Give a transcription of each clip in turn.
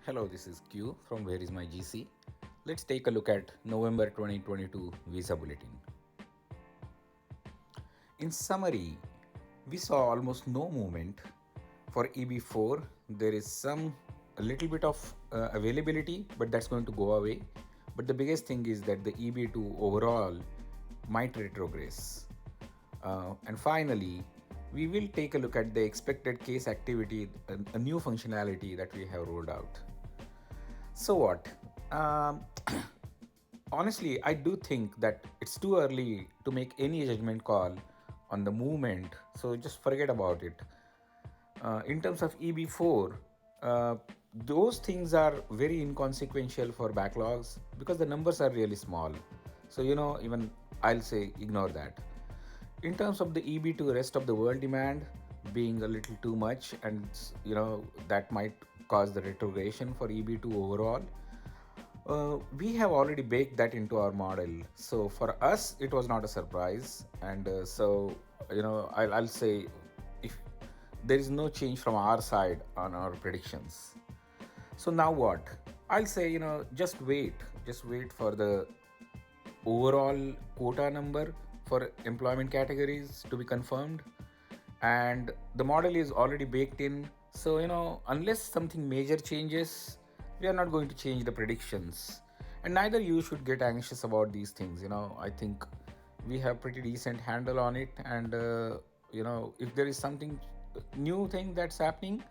Hello, this is Q from WhereismyGC. Let's take a look at November 2022 Visa Bulletin. In summary, we saw almost no movement. For EB4, there is a little bit of availability, but that's going to go away. But the biggest thing is that the EB2 overall might retrogress. And finally, we will take a look at the expected case activity, a new functionality that we have rolled out. So what? Honestly, I do think that it's too early to make any judgment call on the movement, so just forget about it. In terms of EB4, those things are very inconsequential for backlogs because the numbers are really small. So, even I'll say ignore that. In terms of the EB2 rest of the world demand being a little too much, and that might cause the retrogression for EB2 overall. We have already baked that into our model, so for us it was not a surprise, and I'll say if there is no change from our side on our predictions. So now what? I'll say just wait for the overall quota number for employment categories to be confirmed, and the model is already baked in. So unless something major changes, we are not going to change the predictions, and neither you should get anxious about these things. I think we have pretty decent handle on it, and if there is something new thing that's happening,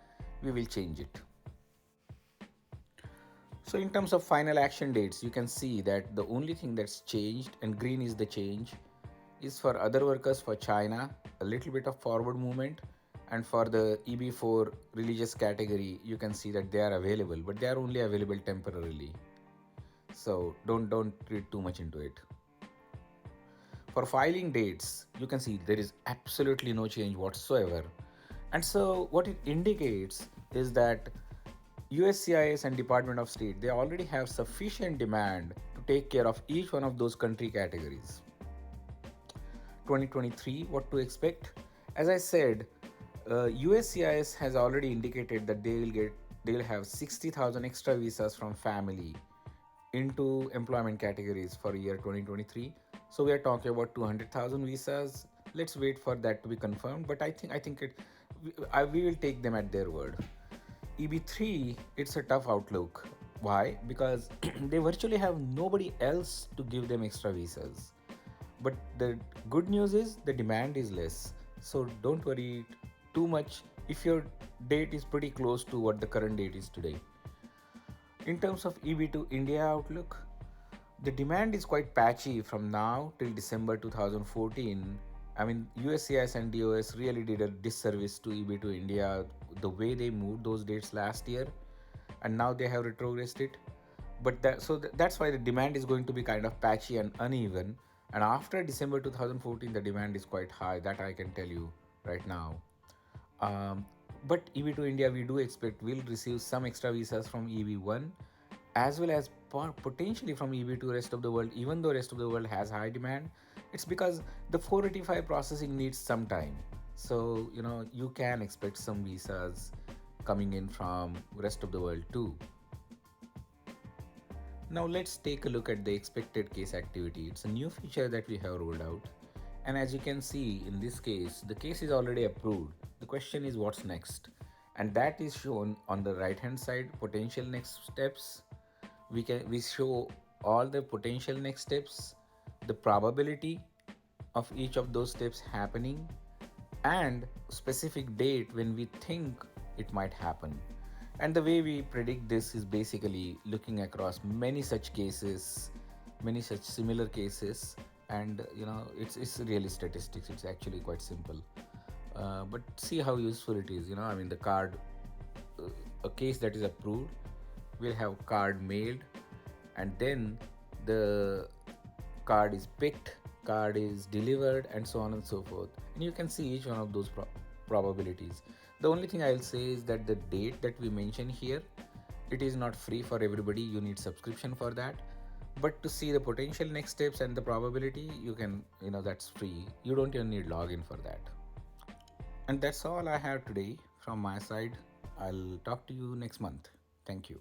we will change it. So in terms of final action dates, you can see that the only thing that's changed, and green is the change, is for other workers for China, a little bit of forward movement, and for the EB4 religious category, you can see that they are available, but they are only available temporarily. So don't read too much into it. For filing dates, you can see there is absolutely no change whatsoever. And so what it indicates is that USCIS and Department of State, they already have sufficient demand to take care of each one of those country categories. 2023, what to expect? As I said, USCIS has already indicated that they'll have 60,000 extra visas from family into employment categories for year 2023. So we are talking about 200,000 visas. Let's wait for that to be confirmed. But I think we will take them at their word. EB3, it's a tough outlook. Why? Because they virtually have nobody else to give them extra visas. But the good news is the demand is less. So don't worry too much if your date is pretty close to what the current date is today. In terms of EB2 India outlook, the demand is quite patchy from now till December 2014. I mean, USCIS and DOS really did a disservice to EB2 India the way they moved those dates last year, and now they have retrogressed it. But that's why the demand is going to be kind of patchy and uneven. And after December 2014, the demand is quite high. That I can tell you right now. But EB2 India, we do expect will receive some extra visas from EB1, as well as potentially from EB2 rest of the world. Even though rest of the world has high demand, it's because the 485 processing needs some time. So you can expect some visas coming in from rest of the world too. Now let's take a look at the expected case activity. It's a new feature that we have rolled out. And as you can see in this case, the case is already approved. The question is what's next? And that is shown on the right hand side, potential next steps. We show all the potential next steps, the probability of each of those steps happening, and specific date when we think it might happen. And the way we predict this is basically looking across many such cases, many such similar cases, and it's really statistics. It's actually quite simple, but see how useful it is. I mean, the card, a case that is approved will have card mailed, and then the card is picked, card is delivered, and so on and so forth. And you can see each one of those probabilities. The only thing I'll say is that the date that we mention here, it is not free for everybody. You need subscription for that. But to see the potential next steps and the probability, you can, that's free. You don't even need login for that. And that's all I have today from my side. I'll talk to you next month. Thank you.